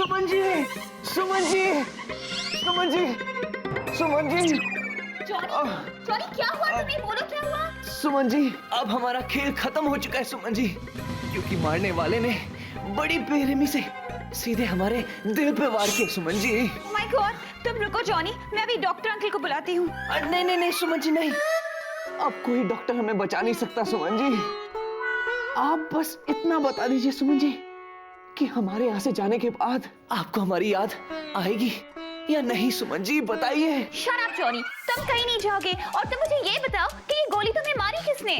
Suman ji, Suman ji, Suman ji, Suman ji. Johnny क्या हुआ तुम्हें? बोलो क्या हुआ? सुमन जी, अब हमारा खेल खत्म हो चुका है सुमन जी, क्योंकि मारने वाले ने बड़ी बेरहमी से सीधे हमारे दिल पे वार किया Suman ji. Oh my God, तुम रुको जॉनी, मैं अभी डॉक्टर अंकल को बुलाती हूँ। नहीं नहीं नहीं सुमन जी नहीं, अब कोई डॉक्टर हमें बचा नहीं सकता सुमन जी। आप बस इतना बता दीजिए सुमन जी कि हमारे यहाँ से जाने के बाद आपको हमारी याद आएगी या नहीं सुमन जी, बताइए। Shut up जॉनी, तुम कहीं नहीं जाओगे और तुम मुझे ये बताओ कि ये गोली तुम्हें मारी किसने?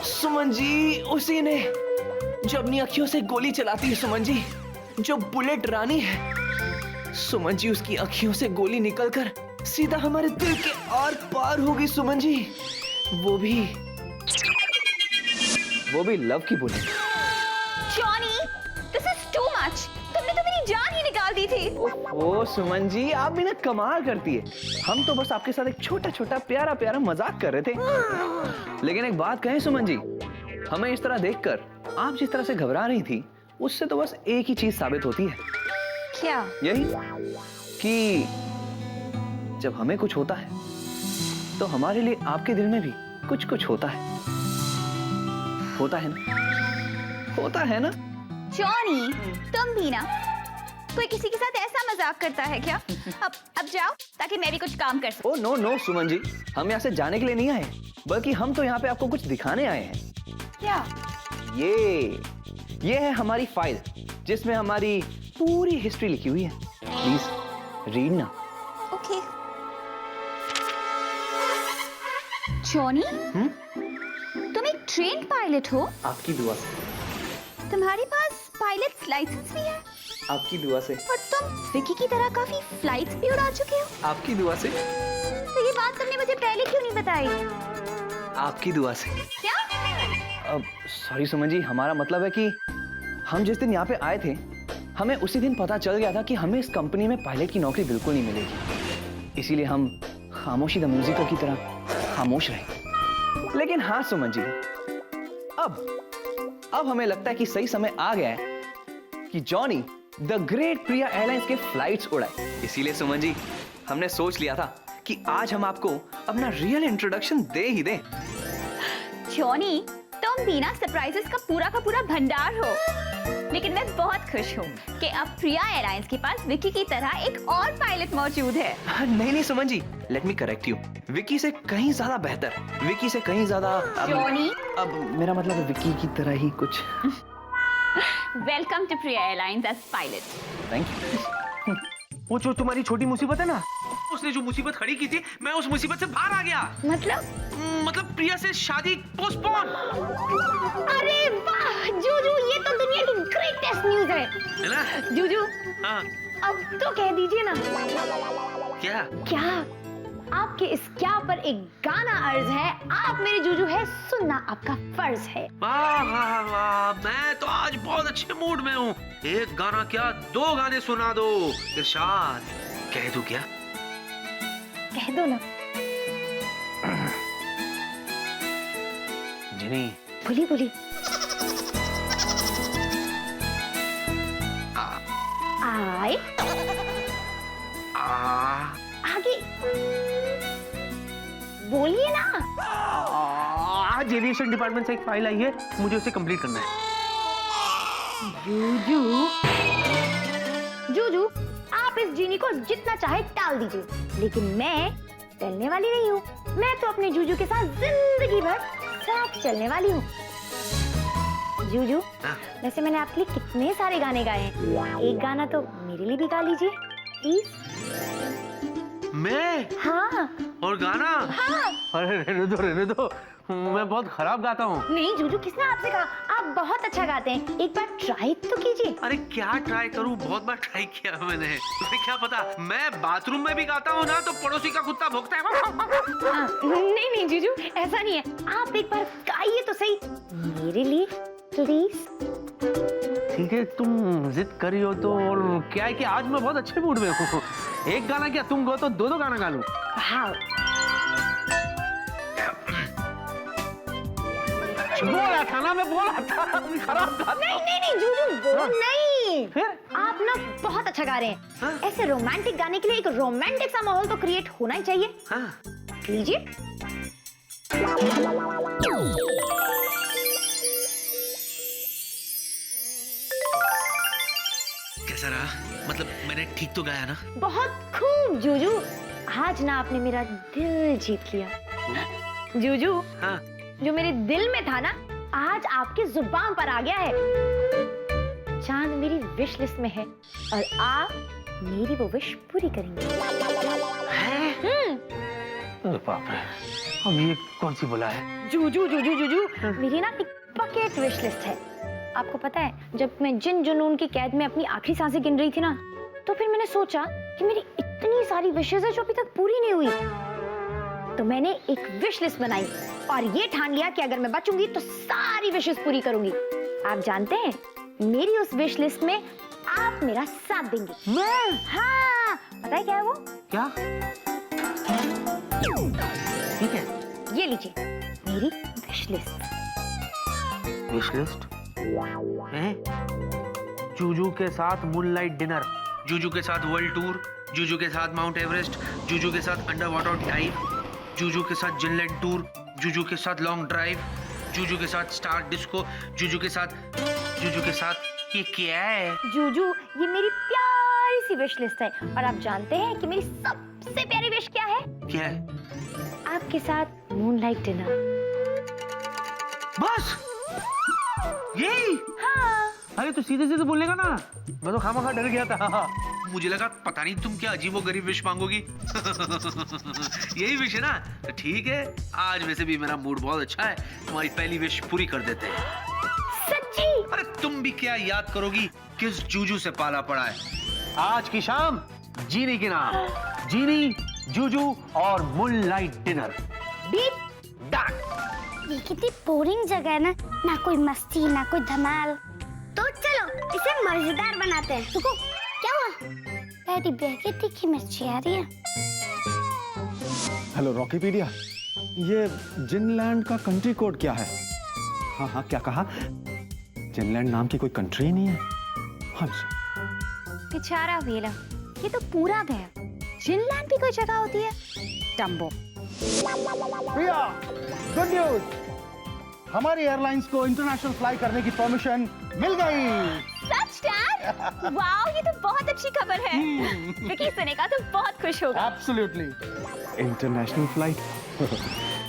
सुमन जी, उसी ने जो अपनी अखियों से गोली चलाती है सुमन जी, जो बुलेट रानी है सुमन जी, उसकी अखियों से गोली निकलकर सीधा हमारे दिल के आर पार होगी सुमन जी, वो भी लव की bullet. Johnny, this is too much. तुमने तो मेरी जान ही निकाल दी थी। ओ सुमन जी, आप भी ना कमाल करती है। हम तो बस आपके साथ एक छोटा छोटा प्यारा प्यारा मजाक कर रहे थे। लेकिन एक बात कहें सुमन जी, हमें इस तरह देखकर आप जिस तरह से घबरा रही थी, उससे तो बस एक ही चीज साबित होती है। क्या? यही कि जब हमें कुछ होता है तो हमारे लिए आपके दिल में भी कुछ कुछ होता है। होता है ना? होता है ना? जॉनी, तुम भी ना, कोई किसी के साथ ऐसा मजाक करता है क्या? अब जाओ ताकि मैं भी कुछ काम कर सकूं। Oh no no Suman ji, हम यहाँ से जाने के लिए नहीं आए, बल्कि हम तो यहाँ पे आपको कुछ दिखाने आए हैं। क्या? ये है हमारी फाइल जिसमें हमारी पूरी हिस्ट्री लिखी हुई है। प्लीज रीड ना। ओके। जॉनी, तुम एक ट्रेन पायलट हो? आपकी दुआ से। तुम्हारे पास पायलट लाइसेंस भी है? आपकी दुआ से। और तुम विकी की तरह काफी फ्लाइट्स भी उड़ा चुके हो? आपकी दुआ से। तो ये बात तुमने मुझे पहले क्यों नहीं बताई? आपकी दुआ से। क्या? अब सॉरी सुमन जी, हमारा मतलब है कि हम जिस दिन यहाँ पे आए थे, हमें उसी दिन पता चल गया था कि हमें इस कंपनी में पायलट की नौकरी बिल्कुल नहीं मिलेगी, इसीलिए हम खामोशी द म्यूजिकर की तरह खामोश रहे। लेकिन हाँ सुमन जी, अब हमें लगता है कि सही समय आ गया है कि Johnny the great Priya airlines के फ्लाइट्स उड़ाए। इसीलिए सुमन जी, हमने सोच लिया था कि आज हम आपको अपना रियल इंट्रोडक्शन दे ही दें। जॉनी, तुम भी ना सरप्राइजेस का पूरा भंडार हो। लेकिन मैं बहुत खुश हूँ कि अब प्रिया एयरलाइंस के पास विकी की तरह एक और पायलट मौजूद है। नहीं नहीं Suman ji, let me correct you, Vicky से कहीं ज्यादा बेहतर, विकी से कहीं ज्यादा। जॉनी, अब मेरा मतलब है विकी की तरह ही कुछ। Welcome to Priya airlines as pilot. Thank you. वो जो तुम्हारी छोटी मुसीबत है ना, उसने जो मुसीबत खड़ी की थी, मैं उस मुसीबत से बाहर आ गया। मतलब प्रिया से शादी पोस्टपोन। अरे वाह जूजू, ये तो दुनिया की ग्रेटेस्ट न्यूज़ है ना? जूजू, हाँ। अब तो कह दीजिए ना। क्या आपके इस क्या पर एक गाना अर्ज है, आप मेरे जूजू है, सुनना आपका फर्ज है। वाह वाह वाह, मैं तो आज बहुत अच्छे मूड में हूँ। एक गाना क्या, 2 गाने सुना दो। इरशाद, कह दूं क्या? कह दो ना। जिनी, बोली आए आगे बोलिए ना। आज एविएशन डिपार्टमेंट से एक फाइल आई है, मुझे उसे कंप्लीट करना है। जूजू, आप इस जीनी को जितना चाहे टाल दीजिए, लेकिन मैं टलने वाली नहीं हूँ। मैं तो अपने जूजू के साथ जिंदगी भर साथ चलने वाली हूँ। जूजू, वैसे मैंने आपके लिए कितने सारे गाने गाए हैं, एक गाना तो मेरे लिए भी गा लीजिए प्लीज। मैं? हाँ। और गाना? हाँ। अरे रहने दो, मैं बहुत खराब गाता हूँ। नहीं जूजू, किसने आपसे कहा? आप बहुत अच्छा गाते हैं, एक बार ट्राई तो कीजिए। अरे क्या ट्राई करूँ, बहुत बार ट्राई किया मैंने। तुम्हें क्या पता, मैं बाथरूम में भी गाता हूँ ना तो पड़ोसी का कुत्ता भौंकता है। नहीं जीजू, ऐसा नहीं है, आप एक बार गाइए तो सही मेरे लिए प्लीज। ठीक है, तुम जिद कर रही हो तो। और क्या है कि आज मैं बहुत अच्छे मूड में हूँ। एक गाना क्या, तुम गो तो 2 गाना गा लूं। बोला था ना, मैं बोला था खराब गाता। नहीं जूजू, वो नहीं, नहीं, फिर? आप ना बहुत अच्छा गा रहे हैं। हाँ? ऐसे रोमांटिक गाने के लिए एक रोमांटिक सा माहौल तो क्रिएट होना ही चाहिए। हाँ। लीजिए। कैसा रहा? मतलब मैंने ठीक तो गाया ना? बहुत खूब जूजू, आज ना आपने मेरा दिल जीत लिया। जूजू, हाँ। जो मेरे दिल में था ना, आज आपकी जुबान पर आ गया है। चांद मेरी विश लिस्ट में है और आप मेरी वो विश पूरी करेंगे। अरे बाप रे, अब ये कौन सी बुला है? जूजू जूजू जूजू, मेरी ना एक बकेट विश लिस्ट है। आपको पता है, जब मैं जिन जुनून की कैद में अपनी आखिरी सांसें गिन रही थी ना, तो फिर मैंने सोचा कि मेरी इतनी सारी विशेस है जो अभी तक पूरी नहीं हुई। तो मैंने एक विश लिस्ट बनाई और ये ठान लिया कि अगर मैं बचूंगी तो सारी विशेस पूरी करूंगी। आप जानते हैं, मेरी उस विश लिस्ट में आप मेरा साथ देंगे। हाँ, पता है क्या है वो? क्या? ठीक है। ये लीजिए, मेरी wish list. Wish list? Juju के साथ मूनलाइट डिनर, जूजू के साथ वर्ल्ड टूर, जूजू के साथ माउंट एवरेस्ट, जूजू के साथ अंडर वाटर डाइव, जूजू के साथ जिनलैंड टूर, जूजू के साथ लॉन्ग ड्राइव, जूजू के साथ स्टार डिस्को, जूजू के साथ ये क्या है? जूजू, ये मेरी प्यारी सी विश लिस्ट है और आप जानते हैं कि मेरी सबसे प्यारी विश क्या है? क्या है? आपके साथ मूनलाइट डिनर। बस यही? हाँ। अरे तो सीधे सीधे बोलने का ना, मैं तो खामखा डर गया था। मुझे लगा पता नहीं तुम क्या अजीबोगरीब विश मांगोगी। यही विश है ना? तो ठीक है, आज वैसे भी मेरा मूड बहुत अच्छा है, तुम्हारी पहली विश पूरी कर देते हैं। सच्ची? अरे तुम भी क्या याद करोगी किस जूजू से पाला पड़ा है। आज की शाम जीनी के नाम, जीनी, जूजू और मूनलाइट डिनर। बीप। डन। ये कितनी बोरिंग जगह है ना कोई मस्ती ना कोई धमाल। तो चलो इसे मजेदार बनाते हैं। रुको, क्या हुआ? डैडी बेर की तीखी मिर्ची आ रही है। हेलो रॉकीपीडिया, ये जिनलैंड का कंट्री कोड क्या है? हाँ हाँ, क्या कहा? जिनलैंड नाम की कोई कंट्री ही नहीं है। हाँ जी। बेचारा वेला, ये तो पूरा गया। जिनलैंड भी कोई जगह होती है? डम्बो। प्रिया, गुड न्यूज, हमारी एयरलाइंस को इंटरनेशनल फ्लाई करने की परमिशन मिल गई। सच डैड? वाओ, ये तो बहुत अच्छी खबर है। विकी सुनेगा तो बहुत खुश होगा। एब्सोल्युटली। International flight.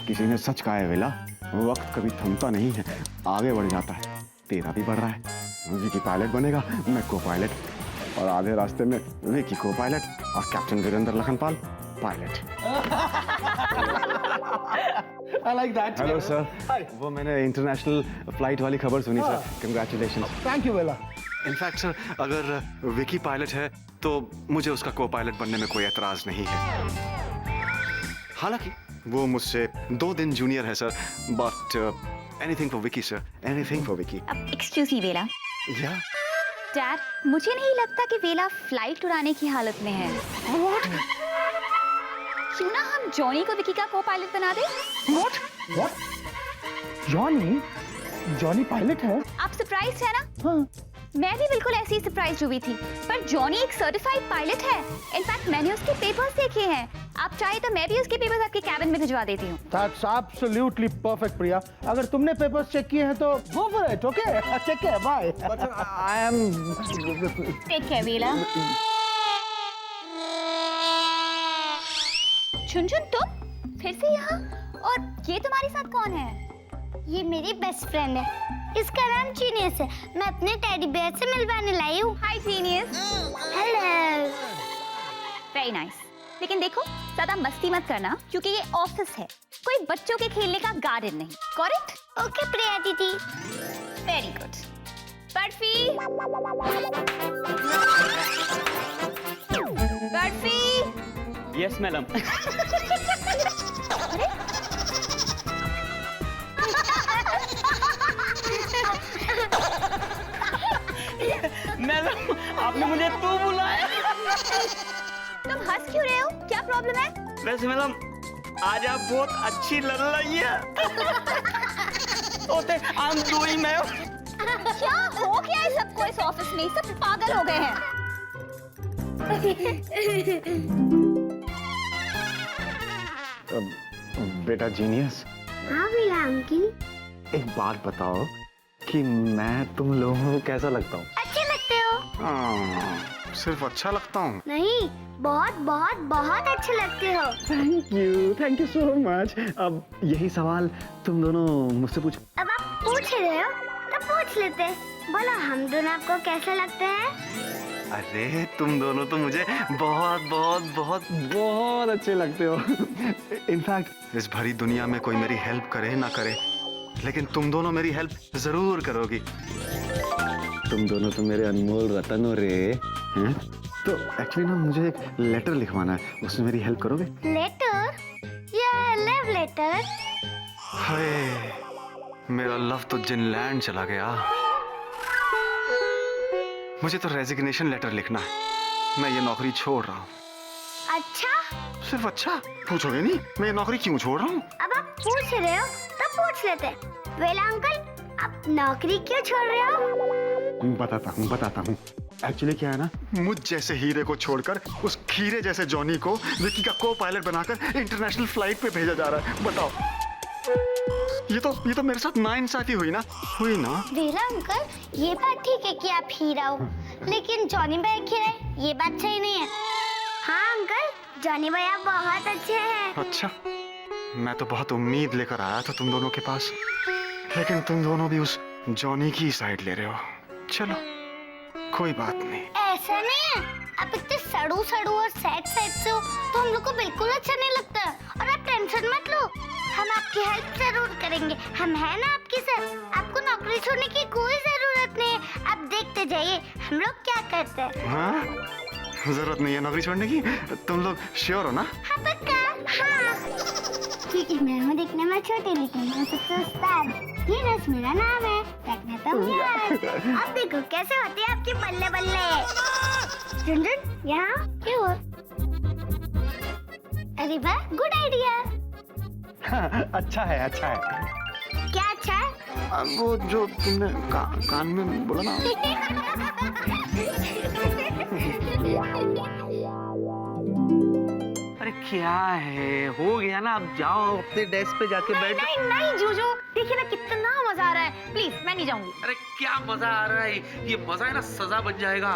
किसी ने सच कहा है वेला, वक्त कभी थमता नहीं है, आगे बढ़ जाता है। तेरा भी बढ़ रहा है। विकी पायलट बनेगा, मैं को पायलट, और आधे रास्ते में विकी को पायलट और captain Virendra Lakhanpal pilot. I like that. Hello sir, Hi. वो मैंने इंटरनेशनल फ्लाइट वाली खबर सुनी sir. Congratulation. Thank you, Vela. In fact sir, अगर विकी पायलट है तो मुझे उसका को पायलट बनने में कोई एतराज नहीं है। हालांकि वो मुझसे 2 दिन जूनियर है sir, but anything for Vicky sir, anything for Vicky. Excuse me वेला। या डैड, मुझे नहीं लगता कि वेला फ्लाइट उड़ाने की हालत में है। क्यों ना हम जॉनी को विकी का को पायलट बना दें? What? जॉनी पायलट है? आप सरप्राइज है ना? हाँ। मैं भी बिल्कुल ऐसी ही सरप्राइज हुई थी, पर जॉनी एक सर्टिफाइड पायलट है। इनफैक्ट मैंने उसके पेपर्स देखे हैं। आप चाहे तो मैं भी उसके पेपर्स आपके कैबिन में भिजवा देती हूँ। That's absolutely perfect, प्रिया। अगर तुमने पेपर्स चेक किए हैं तो go for it, okay? Take care, bye. I am take care Vela. Jhunjhun, तुम फिर से यहाँ? और ये तुम्हारे साथ कौन है? ये मेरी बेस्ट फ्रेंड है, इसका नाम जीनियस है। मैं अपने टेडी बेयर से मिलवाने लाई हूँ। हाय जीनियस। हेलो। Very nice. लेकिन देखो, ज्यादा मस्ती मत करना, क्योंकि ये ऑफिस है, कोई बच्चों के खेलने का गार्डन नहीं। करेक्ट? ओके प्रिया दीदी। Very good. Barfi, barfi. Yes madam. Madam, आपने मुझे तू बुलाया। तुम हंस क्यों रहे हो? क्या प्रॉब्लम है? वैसे मैडम, आज आप बहुत अच्छी लग रही है। Okay, I am doing ma'am. क्या हो गया है सबको इस ऑफिस में? सब पागल हो गए हैं। बेटा जीनियस, हाँ भैया अंकल। एक बात बताओ कि मैं तुम लोगों को कैसा लगता हूँ? अच्छे लगते हो। सिर्फ अच्छा लगता हूँ? नहीं, बहुत बहुत बहुत अच्छे लगते हो। Thank you so much. अब यही सवाल तुम दोनों मुझसे पूछो। अब आप पूछ रहे हो तो पूछ लेते। बोलो हम दोनों आपको कैसे लगते हैं? अरे तुम दोनों तो मुझे बहुत बहुत बहुत बहुत अच्छे लगते हो। इनफैक्ट इस भरी दुनिया में कोई मेरी हेल्प करे ना करे, लेकिन तुम दोनों मेरी हेल्प जरूर करोगी। तुम दोनों तो मेरे अनमोल रतन हो रे हैं। तो एक्चुअली ना मुझे एक लेटर लिखवाना है, उसमें मेरी हेल्प करोगे? लेटर या लव लेटर? हाय, मेरा लव तो जिनलैंड चला गया। मुझे तो रेजिग्नेशन लेटर लिखना है। मैं ये नौकरी छोड़ रहा हूँ। अच्छा, सिर्फ अच्छा पूछोगे नहीं? मैं ये नौकरी क्यों छोड़ रहा हूँ? अब आप पूछ रहे हो तो पूछ लेते। वेला अंकल, आप नौकरी क्यों छोड़ रहे हो? बताता हूँ। एक्चुअली क्या है ना, मुझ जैसे हीरे को छोड़कर उस खीरे जैसे जॉनी को विकी का को पायलट बनाकर इंटरनेशनल फ्लाइट पे भेजा जा रहा है। बताओ, ये तो मेरे साथ नाइंसाफी हुई ना। वेला अंकल, ये बात ठीक है कि आप हीरा हो, लेकिन जॉनी भाई खीरा, ये बात सही नहीं है। हाँ अंकल, जॉनी भाई आप बहुत अच्छे हैं। अच्छा, मैं तो बहुत उम्मीद लेकर आया था तुम दोनों के पास, लेकिन तुम दोनों भी उस जॉनी की साइड ले रहे हो। चलो कोई बात नहीं। ऐसा नहीं है, आप इतने सड़ू सड़ू और सैड से हो तो हम लोग को बिल्कुल अच्छा नहीं लगता। और आप टेंशन मत लो, हम आपकी हेल्प जरूर करेंगे। हम है ना आपके साथ। आपको नौकरी छोड़ने की कोई जरूरत नहीं है। आप देखते जाइए हम लोग क्या करते हैं। हाँ, जरूरत नहीं है नौकरी छोड़ने की। तुम लोग श्योर हो ना? हाँ पक्का। हाँ, क्योंकि मैं हूँ दिखने में छोटी लेकिन मैं सबसे उस्ताद। ये रस मेरा नाम है, रखना तुम याद। अब देखो कैसे होती है आपकी बल्ले बल्ले। झुनझुन यहाँ क्यों हो? अरे वाह, गुड आइडिया। अच्छा है। क्या अच्छा है? वो जो तुमने कान में बोला ना। अरे क्या है, हो गया ना, अब जाओ अपने डेस्क पे जाके बैठ। नहीं नहीं जूजू, देखिए ना कितना मजा आ रहा है। प्लीज मैं नहीं जाऊंगी। अरे क्या मजा आ रहा है, ये मजा है ना सजा बन जाएगा।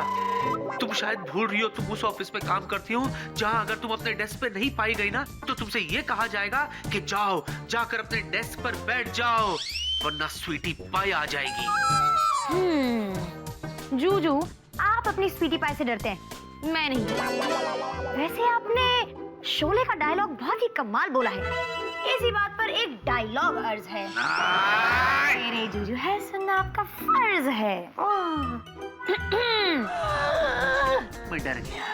तुम शायद भूल रही हो, तुम उस ऑफिस में काम करती हो जहाँ अगर तुम अपने डेस्क पे नहीं पाई गई ना तो तुमसे ये कहा जाएगा कि जाओ जाकर अपने डेस्क पर बैठ जाओ, वरना स्वीटी पाई आ जाएगी। जूजू, आप अपनी स्वीटी पाई से डरते हैं, मैं नहीं। वैसे आपने शोले का डायलॉग बहुत ही कमाल बोला है। इसी बात पर एक डायलॉग अर्ज है। मेरे जूजू है सुनना आपका फर्ज है। मैं डर गया।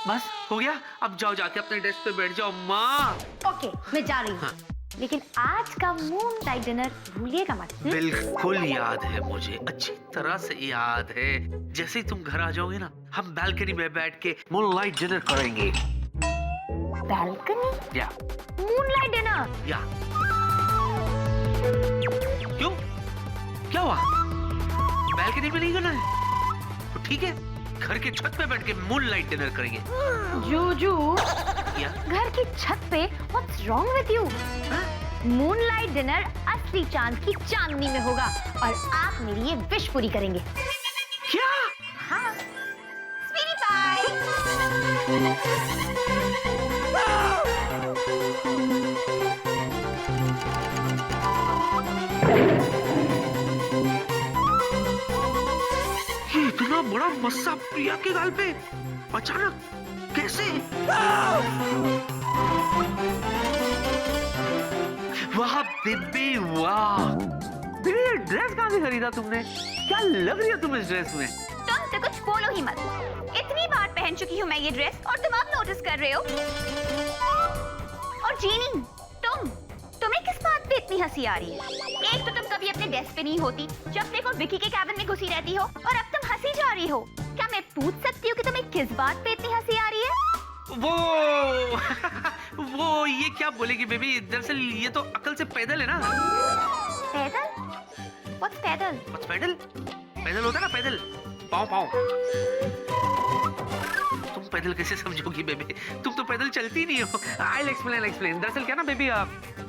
बस हो गया, अब जाओ जाके अपने डेस्क पे बैठ जाओ माँ। ओके, मैं जा रही हूँ। हाँ। लेकिन आज का मून लाइट डिनर भूलिएगा मत। बिल्कुल याद है मुझे, अच्छी तरह से याद है। जैसे ही तुम घर आ जाओगे ना, हम बालकनी में बैठ के मूनलाइट डिनर करेंगे। बालकनी? या मूनलाइट डिनर? या क्यों, क्या हुआ? बालकनी में नहीं करना है तो ठीक है, घर के छत पे बैठ के मूनलाइट डिनर करेंगे। जूजू, या घर की छत पे what's wrong with you? Moonlight dinner असली चांद की चांदनी में होगा और आप मेरी ये विश पूरी करेंगे। क्या? हाँ, स्वीटी पाई। ये इतना बड़ा मस्सा प्रिया के गाल पे अचानक कैसे? वाह बेबी वाह, बेबी ये ड्रेस कहाँ से खरीदा तुमने? क्या लग रही है तुम इस ड्रेस में? तुम तो कुछ बोलो ही मत। इतनी बार पहन चुकी हूँ मैं ये ड्रेस और तुम अब नोटिस कर रहे हो। और जीनी, तुम्हें किस बात पे इतनी हंसी आ रही है? एक तो तुम कभी अपने डेस्क पे नहीं होती, जब देखो विकी के कैबिन में घुसी रहती हो, और अब तुम हंसी जा रही हो। क्या मैं पूछ सकती हूँ कि तुम्हें किस बात पे इतनी हंसी आ रही है? वो ये क्या बोलेगी बेबी, दरअसल ये तो अकल से पैदल है ना। पैदल? What's pedal? What's pedal? पैदल होता है ना, पैदल, पाँव पाँव। तुम पैदल कैसे समझोगी बेबी, तुम तो पैदल चलती नहीं हो। I'll explain। दरअसल क्या ना बेबी,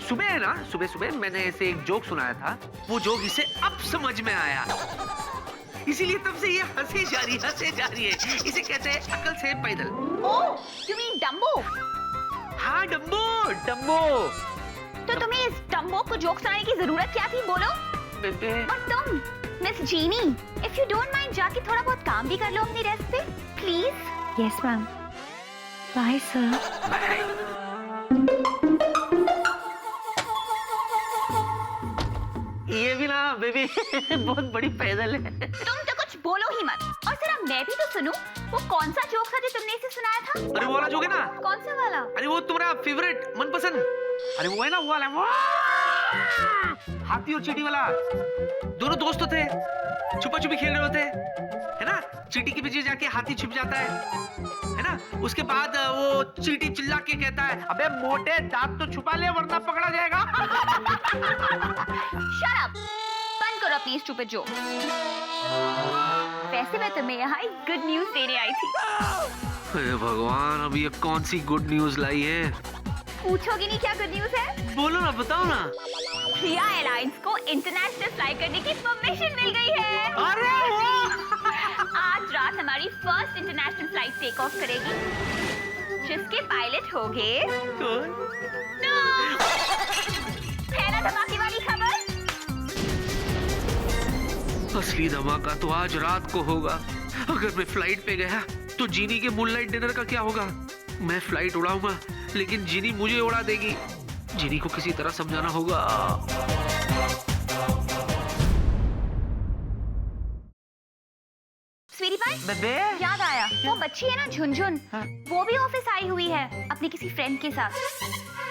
सुबह है ना, सुबह मैंने ऐसे एक जोक सुनाया था, वो जोक इसे अब समझ में आया, इसीलिए तब से ये हंसे जा रही है। इसे कहते हैं अकल से पैदल। Oh, you mean Dumbo? हाँ, डम्बो। तो तुम्हें इस डम्बो को जोक सुनाने की जरूरत क्या थी, बोलो? बेबी, और तुम miss Ginny, if you don't mind जाके थोड़ा बहुत काम भी कर लो अपनी रेस्ट पे, please. Yes ma'am. Bye sir. ये भी ना बेबी बहुत बड़ी पैदल है। तुम तो कुछ बोलो ही मत, और जरा मैं भी तो सुनूं, वो कौन सा जोक था जो तुमने इसे सुनाया था? अरे वो वाला जोक है ना, कौन सा वाला? अरे वो तुम्हारा फेवरेट, मनपसंद, अरे वो है ना, वो वाला, वो हाथी और चींटी वाला। दोनों दोस्त थे, छुपा छुपी खेल रहे होते, है ना, चींटी के पीछे जाके हाथी छुप जाता है ना, उसके बाद वो चींटी चिल्ला के कहता है, अबे मोटे दांत तो छुपा ले वरना पकड़ा जाएगा। Shut up! बंद करो अपनी स्टूपिड जोक। वैसे मैं तुम्हें यहाँ एक गुड न्यूज देने आई थी। हे भगवान, अब ये कौन सी गुड न्यूज लाई है? पूछोगी नहीं क्या गुड न्यूज है? बोलो ना, बताओ ना। प्रिया एयरलाइंस को इंटरनेशनल फ्लाई करने की परमिशन मिल गई है। अरे वाह! आज रात हमारी first international flight take off करेगी, जिसके पायलट होंगे कौन? है ना धमाके वाली खबर? असली धमाका तो आज रात को होगा। अगर मैं फ्लाइट पे गया तो जीनी के मूनलाइट डिनर का क्या होगा? मैं फ्लाइट उड़ाऊंगा लेकिन जीनी मुझे उड़ा देगी। जीनी को किसी तरह समझाना होगा। स्वीटी पाई, बेबे, याद आया, वो बच्ची है ना झुनझुन, वो भी ऑफिस आई हुई है अपने किसी फ्रेंड के साथ।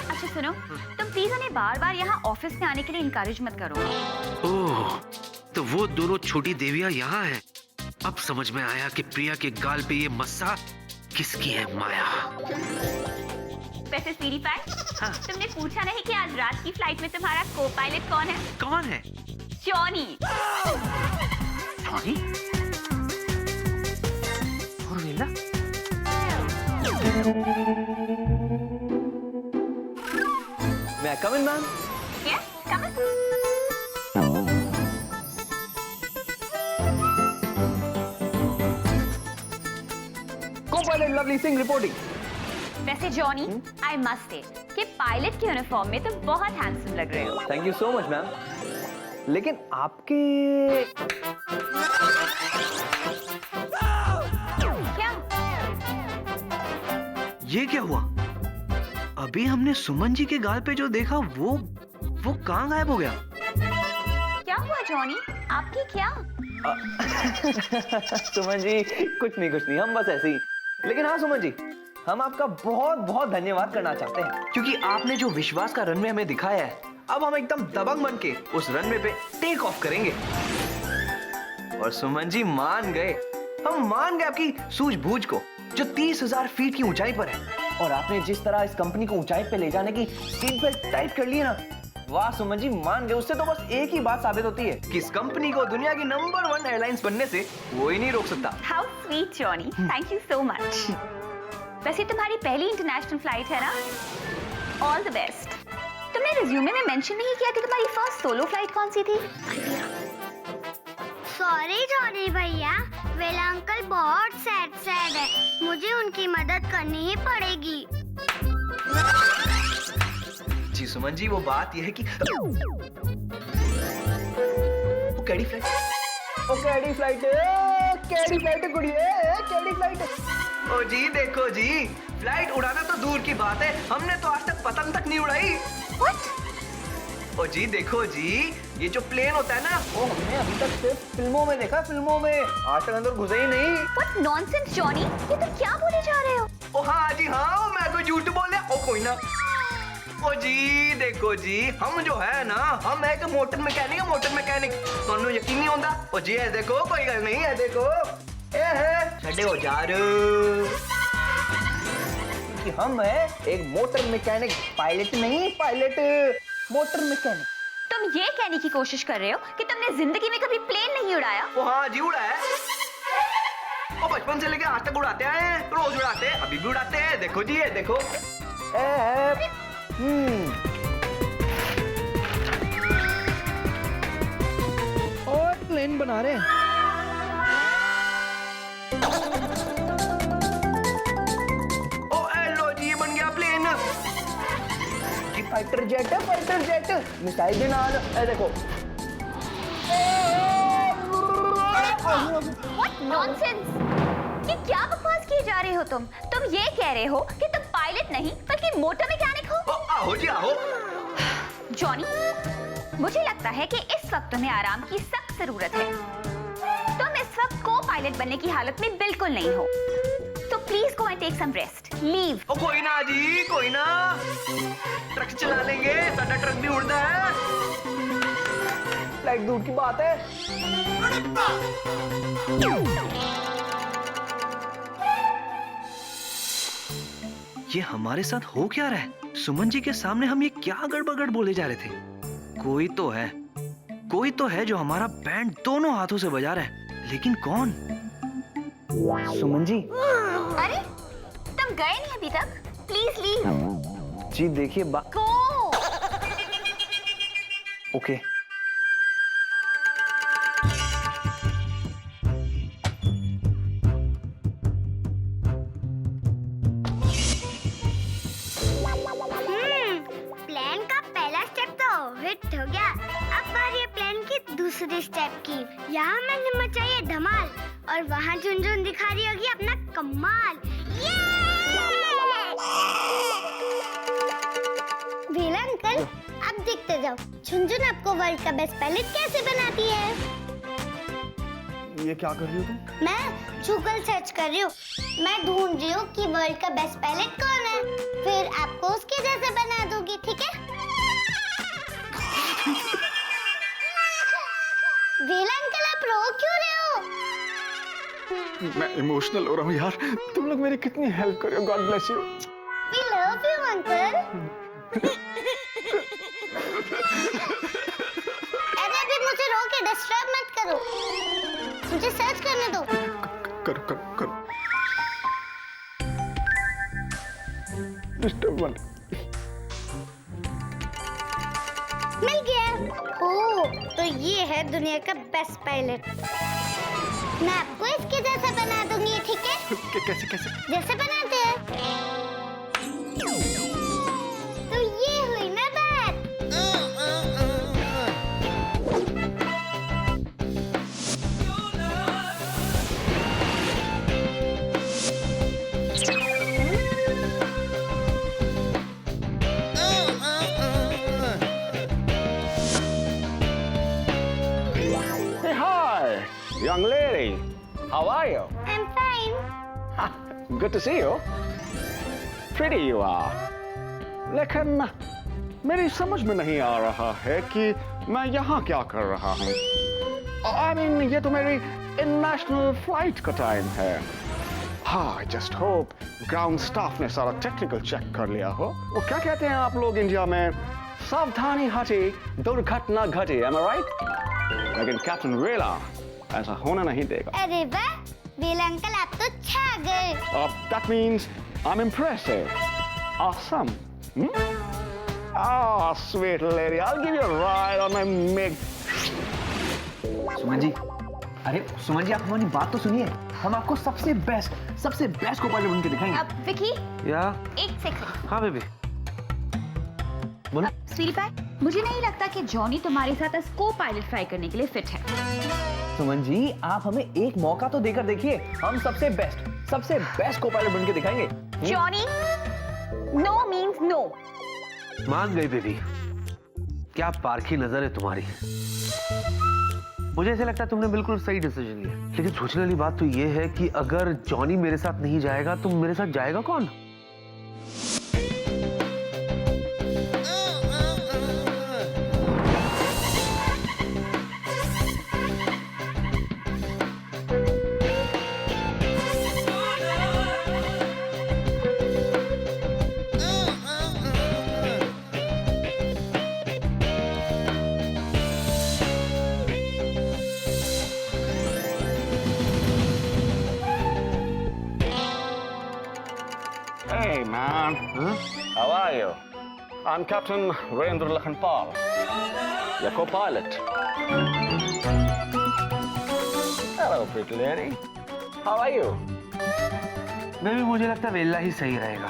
अच्छा सुनो, तुम प्लीज उन्हें बार बार यहाँ ऑफिस में आने के लिए इनकरेज मत करो। ओह, तो वो दोनों छोटी देवियां यहाँ हैं। अब समझ में आया कि प्रिया के गाल पे ये मस्सा किसकी है माया। वैसे स्वीटी पाई, तुमने पूछा नहीं कि आज रात की फ्लाइट में तुम्हारा को पायलट कौन है? कौन है? जॉनी। जॉनी? और Vela? May I come in ma'am? Yes, come in. Co-pilot Lovely Singh reporting. वैसे जॉनी, आई मस्ट से कि पायलट के यूनिफॉर्म में तुम बहुत हैंडसम लग रहे हो। Thank you so much ma'am. लेकिन आपके क्या? ये क्या हुआ? अभी हमने सुमन जी के गाल पे जो देखा वो कहाँ गायब हो गया? क्या हुआ जॉनी? आपकी क्या? सुमन जी कुछ नहीं, हम बस ऐसे ही। लेकिन हाँ सुमन जी, हम आपका बहुत बहुत धन्यवाद करना चाहते हैं, क्योंकि आपने जो विश्वास का रनवे हमें दिखाया है, अब हम एकदम दबंग बन के उस रनवे पे टेक ऑफ करेंगे। और सुमन जी मान गए, हम मान गए आपकी सूझबूझ को, जो 30,000 फीट की ऊंचाई पर है। और आपने जिस तरह इस कंपनी को ऊंचाई पे ले जाने की सीट बेल्ट टाइट कर ली है ना, वाह सुमन जी मान गए। उससे तो बस एक ही बात साबित होती है कि इस कंपनी को दुनिया की नंबर 1 एयरलाइंस बनने से कोई नहीं रोक सकता। How sweet Johnny, thank you so much. वैसे तुम्हारी पहली इंटरनेशनल फ्लाइट है ना? All the best. तुमने रिज्यूमे में मेंशन नहीं किया कि तुम्हारी फर्स्ट सोलो फ्लाइट कौन सी थी? सॉरी जॉनी भैया, वेला अंकल बहुत सैड है, मुझे उनकी मदद करनी ही पड़ेगी। जी सुमन जी, वो बात यह है कि वो कैडी फ्लाइट है गुड़िया, कैडी फ्लाइट है। ओ जी देखो जी, फ्लाइट उड़ाना तो दूर की बात है, हमने तो आज तक पतंग तक नहीं उड़ाई। What? ओ जी देखो जी, ये जो प्लेन होता है ना, वो हमने अभी तक सिर्फ फिल्मों में देखा, फिल्मों में, आज तक अंदर घुसे ही नहीं। What nonsense जॉनी, ये तुम क्या बोले जा रहे हो? ओ हाँ जी हाँ, मैं तो झूठ बोल रहा। ओ कोई ना। ओ जी देखो जी, हम जो है ना, हम एक मोटर मैकेनिक। ਤੁਹਾਨੂੰ ਯਕੀਨ नहीं होता? ओ जी है देखो, कोई गल नहीं है, देखो ए है छड़े हो यार, कि हम है एक मोटर मैकेनिक, पायलट नहीं, पायलट मोटर मैकेनिक। तो तुम ये कहने की कोशिश कर रहे हो कि तुमने जिंदगी में कभी प्लेन नहीं उड़ाया? वो हाँ जी उड़ा है। वो बचपन से लेके आज तक उड़ाते आए हैं, रोज उड़ाते हैं, अभी भी उड़ाते हैं। देखो जी ये देखो। और प्लेन बना रहे हैं। ओ लो जी ये बन गया प्लेन। फाइटर जेट है, फाइटर जेट। मिसाइल के नाल ए देखो। What nonsense! ये क्या बकवास किए जा रहे हो तुम? तुम ये कह रहे हो कि तुम पायलट नहीं बल्कि मोटर मैकेनिक हो? ओ आओ जी आओ। जॉनी, मुझे लगता है कि इस वक्त तुम्हें आराम की सख्त जरूरत है। तुम इस वक्त को पायलट बनने की हालत में बिल्कुल नहीं हो। तो please go and take some rest. Leave. ओ कोई ना जी, कोई ना। ट्रक चला लेंगे, साडा ट्रक भी उड़ता है। लाइक दूर की बात है। ये हमारे साथ हो क्या रहा है? सुमन जी के सामने हम ये क्या गड़बड़ बोले जा रहे थे? कोई तो है जो हमारा बैंड दोनों हाथों से बजा रहा है, लेकिन कौन? सुमन जी। अरे तुम गए नहीं अभी तक? Please leave. जी देखिए गो। ओके। प्लान का पहला स्टेप तो हिट हो गया। अब बारी है प्लान की दूसरी स्टेप की। यहाँ मैंने मचाई है धमाल और वहाँ झुनझुन दिखा रही होगी अपना कमाल। वेला अंकल, अब देखते जाओ झुनझुन आपको वर्ल्ड का बेस्ट पायलट कैसे बनाती है। ये क्या कर रही हो तुम? मैं गूगल सर्च कर रही हूँ। मैं ढूंढ रही हूँ कि वर्ल्ड का बेस्ट पायलट कौन है, फिर आपको उसके जैसे बना दूंगी, ठीक है? वेला अंकल, आप रो क्यों रहे हो? मैं इमोशनल हो रहा हूँ यार। तुम लोग मेरी कितनी हेल्प कर रहे हो। God bless you. We love you, uncle. अरे अभी मुझे रो के डिस्टर्ब मत करो, मुझे सर्च करने दो। करो। डिस्टर्ब मत। मिल गया। ओह, तो ये है दुनिया का बेस्ट पायलट। मैं आपको इसके जैसा बना दूंगी, ठीक है? कैसे? जैसे बनाते हैं। तो ये हुई ना बात। Hey, hi, young lady. How are you? I'm fine. Good to see you. Pretty you are. लेकिन मेरी समझ में नहीं आ रहा है कि मैं यहाँ क्या कर रहा हूँ। I mean, ये तो मेरी इंटरनेशनल फ्लाइट का टाइम है। हाँ, I just hope ground staff ने सारा टेक्निकल चेक कर लिया हो। वो क्या कहते हैं आप लोग इंडिया में? सावधानी हटी दुर्घटना घटी। Am I right? लेकिन कैप्टन वेला ऐसा होना नहीं देगा। अरे वाह, वेला अंकल आप तो छा गए। That means I'm impressive. Awesome. Ah, sweet lady, I'll give you a ride on my MiG. Suman ji, अरे सुमन जी आप हमारी बात तो सुनिए। हम आपको सबसे बेस्ट को पायलट बन के दिखाएंगे। अब विकी, या एक सेकंड। हाँ बेबी बोलो। स्वीटी पाई, मुझे नहीं लगता कि जॉनी तुम्हारे साथ एज को पायलट फ्लाई करने के लिए फिट है। सुमन जी आप हमें एक मौका तो देकर देखिए। हम सबसे बेस्ट को पायलट बन के दिखाएंगे। Johnny, no means no. मान गई बेबी। क्या पारखी नजर है तुम्हारी। मुझे ऐसा लगता है तुमने बिल्कुल सही डिसीजन लिया, लेकिन सोचने वाली बात तो ये है कि अगर जॉनी मेरे साथ नहीं जाएगा तो मेरे साथ जाएगा कौन? Hey, man. Huh? How are you? I'm Captain Virendra Lakhanpal, your co-pilot. Hello, pretty lady. How are you? मैं भी, मुझे लगता है वेला ही सही रहेगा।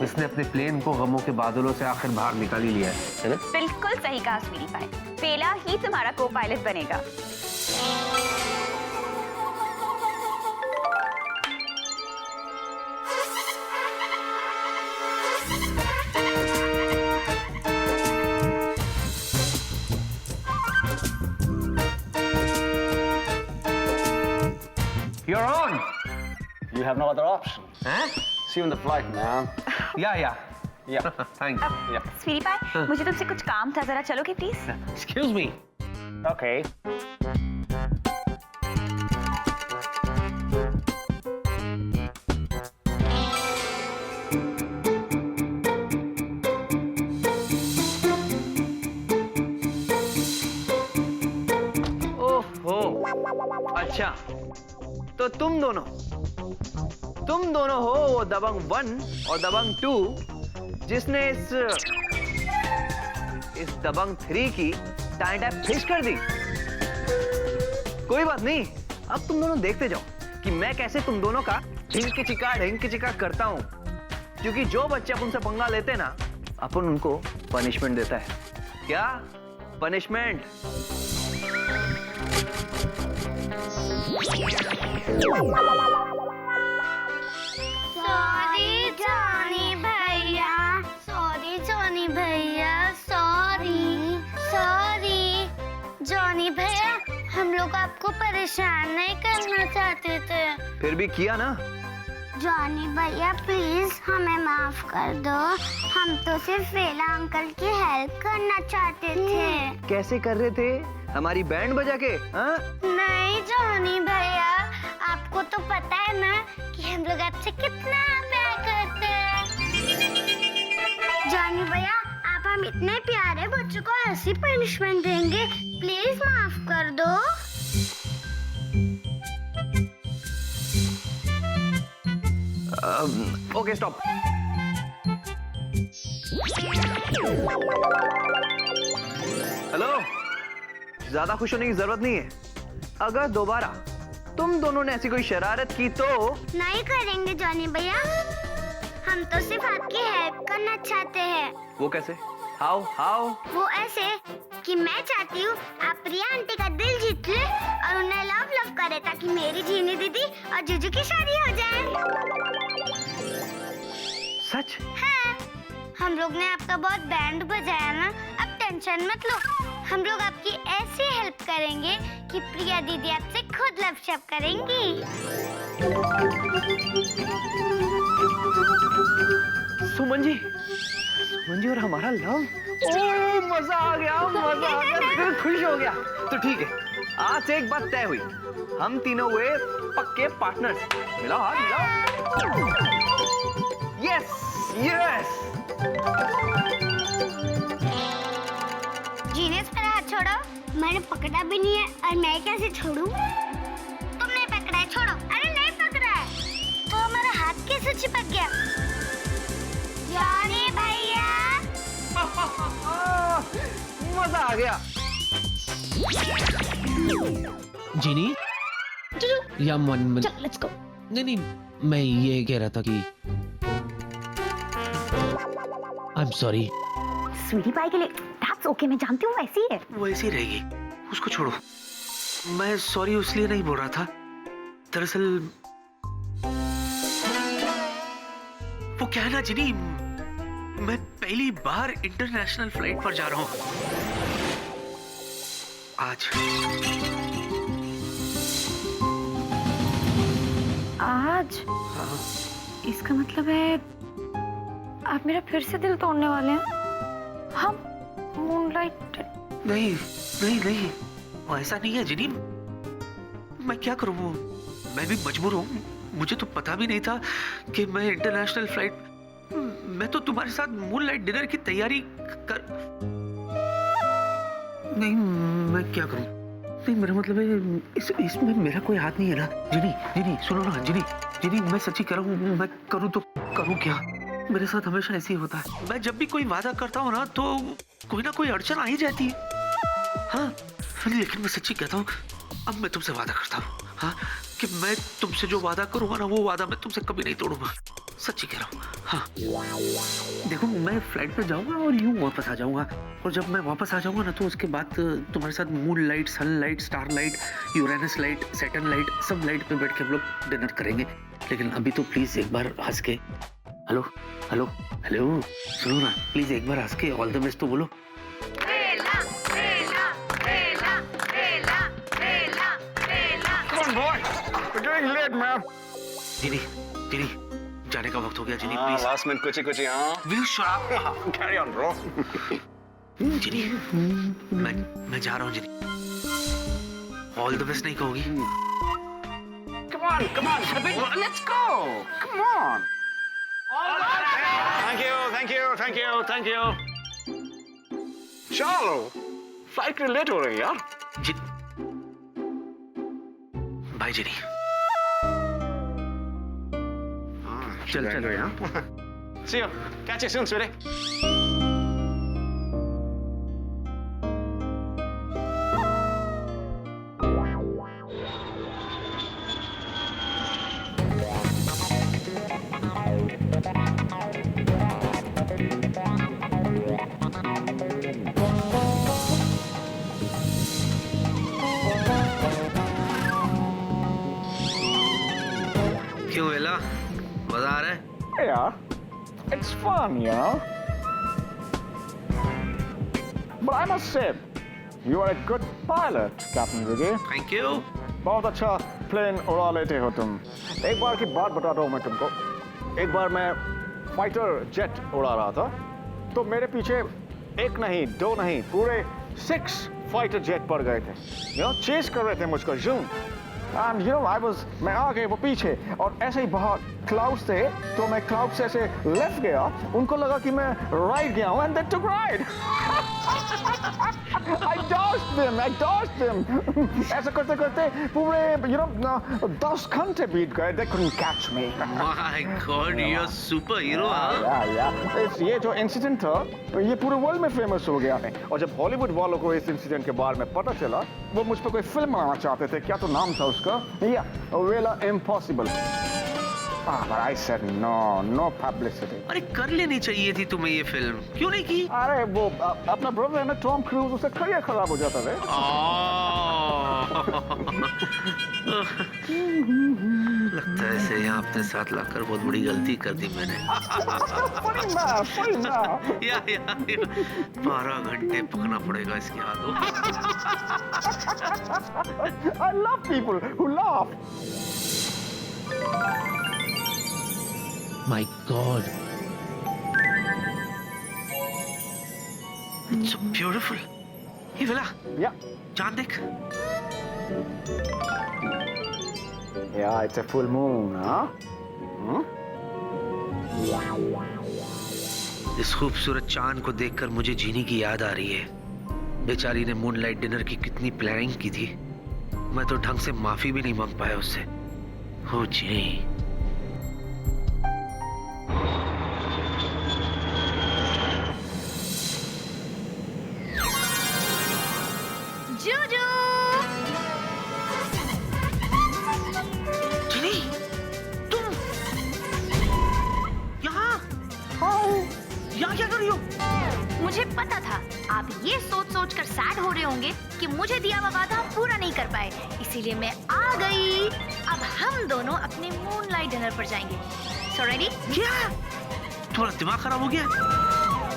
इसने अपने प्लेन को गमों के बादलों से आखिर बाहर निकाल ही लिया है ना? बिल्कुल सही कहा स्वीटी पाई। वेला ही तुम्हारा को पायलट बनेगा। You're on. You have no other option. हैं? See you in the flight, man. या Yeah. थैंक्स। Yeah. स्वीटी पाई, मुझे तुमसे कुछ काम था, जरा चलोगे प्लीज? Excuse me. Okay. ओहो, अच्छा, तो तुम दोनों हो वो दबंग 1 और दबंग 2 जिसने इस दबंग 3 की टाइम फिश कर दी। कोई बात नहीं, अब तुम दोनों देखते जाओ कि मैं कैसे तुम दोनों का ढिंक चिका करता हूं, क्योंकि जो बच्चे अपन से पंगा लेते ना, अपन उनको पनिशमेंट देता है। क्या पनिशमेंट? सॉरी जॉनी भैया, सॉरी जॉनी भैया, सॉरी जॉनी भैया, हम लोग आपको परेशान नहीं करना चाहते थे। फिर भी किया ना। जॉनी भैया प्लीज हमें माफ कर दो, हम तो सिर्फ वेला अंकल की हेल्प करना चाहते थे। कैसे कर रहे थे? हमारी बैंड बजा के? हाँ? नहीं जॉनी भैया, आपको तो पता है ना कि हम लोग आपसे कितना प्यार करते हैं। जॉनी भैया, आप हम इतने प्यारे बच्चों को ऐसी पनिशमेंट देंगे, प्लीज माफ कर दो। Okay stop. हेलो, ज्यादा खुश होने की जरूरत नहीं है। अगर दोबारा तुम दोनों ने ऐसी कोई शरारत की तो नहीं करेंगे जॉनी भैया, हम तो सिर्फ आपकी हेल्प करना चाहते हैं। वो कैसे? हाउ? वो ऐसे कि मैं चाहती हूँ आप प्रिया आंटी का दिल जीत ले और उन्हें लव करे, ताकि मेरी जीनी दीदी और जीजू की शादी हो जाए। सच? हाँ, हम लोग ने आपका बहुत बैंड बजाया ना, अब टेंशन मत लो, हम लोग आपकी ऐसी हेल्प करेंगे कि प्रिया दीदी आपसे खुद लव करेंगी। सुमन जी और हमारा लव। ओ मजा आ गया, दिल खुश हो गया। तो ठीक है, आज से एक बात तय हुई, हम तीनों हुए पक्के पार्टनर्स। मिलाओ हाथ, मिलाओ। यस। जीनियस, मेरा हाथ छोड़ो। मैंने पकड़ा भी नहीं है और मैं कैसे छोड़ूं? तुमने पकड़ा है, छोड़ो। अरे नहीं पकड़ा है, तो हमारा हाथ कैसे चिपक गया? जॉनी भैया, मजा आ गया। जीनी या मन चल लेट्स गो। नहीं, मैं ये कह रहा था कि आई एम सॉरी। स्वीटी पाई के लिए दैट्स ओके, मैं जानती हूँ वैसी है। वो ऐसी रहेगी, उसको छोड़ो। मैं सॉरी इसलिए नहीं बोल रहा था, दरअसल वो क्या है ना जिनी, मैं पहली बार इंटरनेशनल फ्लाइट पर जा रहा हूँ आज। आज? इसका मतलब है आप मेरा फिर से दिल तोड़ने वाले हैं? हम मूनलाइट? नहीं, वो ऐसा नहीं है जिनी। मैं क्या करूँ, मैं भी मजबूर हूँ। मुझे तो पता भी नहीं था कि मैं इंटरनेशनल फ्लाइट, मैं तो तुम्हारे साथ मूनलाइट डिनर की तैयारी कर। नहीं, मैं क्या करूँ, नहीं मेरा मतलब है इसमें मेरा कोई हाथ नहीं है ना। जिनी जिनी सुनो ना जिनी जिनी, मैं सच्ची कह रहा हूँ, मैं करूँ तो करूँ क्या? मेरे साथ हमेशा ऐसे ही होता है। मैं जब भी कोई वादा करता हूँ ना तो कोई ना कोई अड़चन आ ही जाती है। हाँ लेकिन मैं सच्ची कहता हूँ, अब मैं तुमसे वादा करता हूँ हाँ कि मैं तुमसे जो वादा करूंगा ना वो वादा मैं तुमसे कभी नहीं तोड़ूंगा। सच्ची कह रहा हूँ। हाँ देखो मैं फ्लाइट पे जाऊंगा और यूं वापस आ जाऊंगा, और जब मैं वापस आ जाऊंगा ना तो उसके बाद तुम्हारे साथ moon light, sun light, star light, Uranus light, Saturn light, सब लाइट पे बैठ के हम लोग डिनर करेंगे। लेकिन अभी तो प्लीज एक बार हंस के हेलो हेलो हेलो सुनो ना, प्लीज एक बार हंस के ऑल द बेस्ट तो बोलो। जिनी जिनी जाने का वक्त हो गया जिनी, प्लीज। लास्ट मिनट कुछ हाँ। Will shut up. Carry on bro. Ginny मैं जा रहा हूँ जिनी। ऑल द बेस्ट नहीं कहोगी? Come on, let's go. Come on. Thank you. चलो, फ्लाइट के लेट हो रही है यार। Bye Ginny. चल यार। See you. Catch you soon, sweetie. क्यों वेला, मजा आ रहा है? Yeah, it's fun, you know. But I must say, you are a good pilot, Captain Vicky. Thank you. बहुत अच्छा प्लेन उड़ा लेते हो तुम। एक बार की बात बताता हूँ मैं तुमको। एक बार मैं फाइटर जेट उड़ा रहा था, तो मेरे पीछे एक नहीं, दो नहीं, पूरे 6 फाइटर जेट पड़ गए थे। You know, चेस कर रहे थे मुझको जूम। And you know, मैं आगे वो पीछे, और ऐसे ही बहुत क्लाउड्स थे, तो मैं क्लाउड से ऐसे लेफ्ट गया, उनको लगा कि मैं राइट गया हूँ, and they took right. I dodged them. ऐसा करते करते पूरे 10 घंटे बीत गए. They couldn't catch me. My God, you're super hero, हाँ? Yeah. ये जो इंसिडेंट था, ये पूरे वर्ल्ड में फेमस हो गया है, और जब हॉलीवुड वालों को इस इंसिडेंट के बारे में पता चला, वो मुझ पर कोई फिल्म बनाना चाहते थे। क्या तो नाम था उसका? वेला impossible. But I said no publicity. अरे कर लेनी चाहिए थी तुम्हें ये फिल्म, क्यों नहीं की? अरे वो अपना ब्रदर है ना टॉम क्रूज, उसका करियर खराब हो जाता है। लगता है इसे यहाँ अपने साथ लाकर बहुत बड़ी गलती कर दी मैंने। Funny ना। या 12 घंटे पकना पड़ेगा इसके हाथों। I love people who laugh. My God. It's so beautiful. ये वेला, Yeah, चांद देख। it's a full moon, huh? इस खूबसूरत चांद को देखकर मुझे जीनी की याद आ रही है। बेचारी ने मूनलाइट डिनर की कितनी प्लानिंग की थी, मैं तो ढंग से माफी भी नहीं मांग पाया उससे। हो जीनी। जूजू, जीनी, तुम यहाँ क्या कर रही हो? मुझे पता था आप ये सोच कर सैड हो रहे होंगे कि मुझे दिया हुआ वादा पूरा नहीं कर पाए, इसीलिए मैं आ गई। अब हम दोनों अपने मूनलाइट डिनर पर जाएंगे। So ready? क्या तुम्हारा दिमाग खराब हो गया?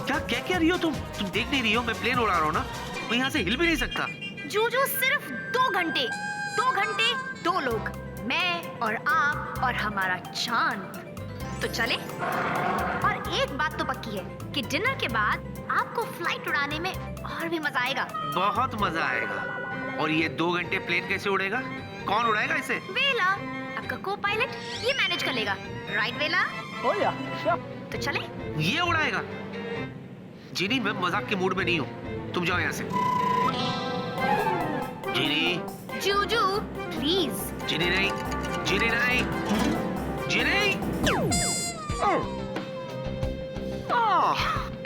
क्या क्या कह रही हो तुम देख नहीं रही हो मैं प्लेन उड़ा रहा हूँ ना, मैं यहाँ से हिल भी नहीं सकता। जूजू, सिर्फ 2 घंटे, 2 लोग, मैं और आप और हमारा चांद। तो चले। और एक बात तो पक्की है कि डिनर के बाद आपको फ्लाइट उड़ाने में और भी मजा आएगा। बहुत मजा आएगा। और ये 2 घंटे प्लेन कैसे उड़ेगा? कौन उड़ाएगा इसे? वेला, आपका को पायलट, ये मैनेज कर लेगा। राइट वेला? Oh yeah, sure. तो चले। ये उड़ाएगा? जीनी, मैं मजाक के मूड में नहीं हूँ, तुम जाओ यहाँ से। जीनी जूजू प्लीज। जीनी नहीं, जीनी नहीं, जीनी।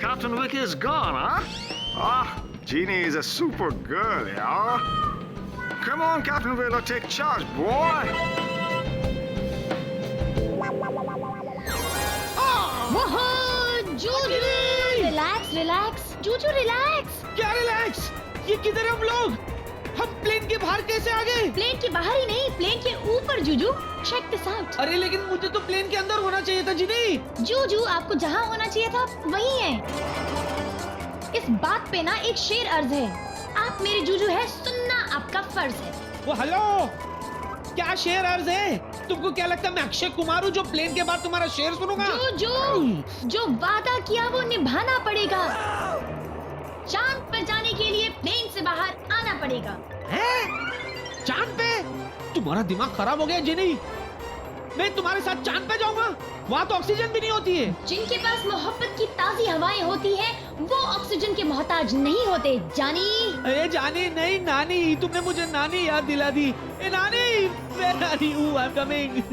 Captain Vicky is gone, huh? Jeannie is a super girl, yeah? Come on, Captain Vela, take charge, boy! Juju relax relax Juju relax. क्या रिलैक्स? ये किधर है हम लोग? हम प्लेन के बाहर कैसे आ गए? प्लेन के बाहर ही नहीं, प्लेन के ऊपर जूजू। Check this out. अरे लेकिन मुझे तो प्लेन के अंदर होना चाहिए था जिनी। जूजू आपको जहाँ होना चाहिए था वही है। इस बात पे ना एक शेर अर्ज है, आप मेरे जूजू है, सुनना आपका फर्ज है। वो हेलो, क्या शेर अर्ज है? तुमको क्या लगता है मैं अक्षय कुमार हूँ जो प्लेन के बाद तुम्हारा शेर सुनूंगा? जूजू जो वादा किया वो निभाना पड़ेगा। चांद पर जाने के लिए प्लेन से बाहर आना पड़ेगा। हैं? चांद पे? तुम्हारा दिमाग खराब हो गया जिनी। मैं तुम्हारे साथ चांद पे जाऊंगा? वहाँ तो ऑक्सीजन भी नहीं होती है। जिनके पास मोहब्बत की ताजी हवाएं होती हैं, वो ऑक्सीजन के मोहताज नहीं होते जानी। अरे जानी नहीं, नानी, तुमने मुझे नानी याद दिला दी। ए नानी, where are you? I'm coming.